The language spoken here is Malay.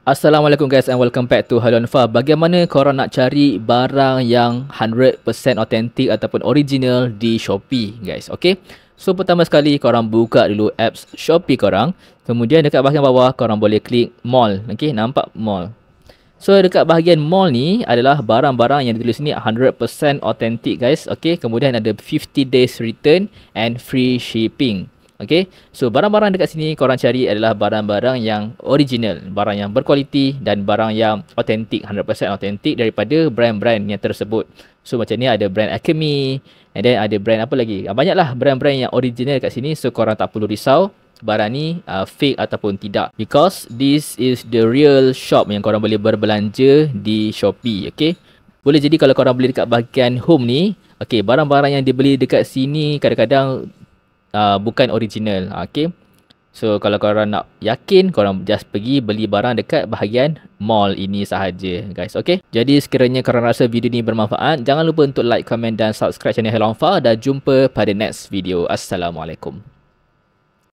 Assalamualaikum guys and welcome back to Halonfa. Bagaimana korang nak cari barang yang 100% authentic ataupun original di Shopee guys, okay? So pertama sekali korang buka dulu apps Shopee korang. Kemudian dekat bahagian bawah korang boleh klik mall, okay? Nampak mall. So dekat bahagian mall ni adalah barang-barang yang ditulis ni 100% authentic guys, okay? Kemudian ada 50 days return and free shipping. Okay, so barang-barang dekat sini korang cari adalah barang-barang yang original, barang yang berkualiti dan barang yang authentic, 100% authentic daripada brand-brand yang tersebut. So macam ni ada brand Alchemy, and then ada brand apa lagi? Banyaklah brand-brand yang original dekat sini, so korang tak perlu risau barang ni fake ataupun tidak, because this is the real shop yang korang boleh berbelanja di Shopee. Okay, boleh jadi kalau korang beli dekat bahagian home ni, okay, barang-barang yang dibeli dekat sini kadang-kadang bukan original. Okay, so kalau korang nak yakin, korang just pergi beli barang dekat bahagian mall ini sahaja guys. Okay, jadi sekiranya korang rasa video ni bermanfaat, jangan lupa untuk like, komen dan subscribe channel Halonfa, dan jumpa pada next video. Assalamualaikum.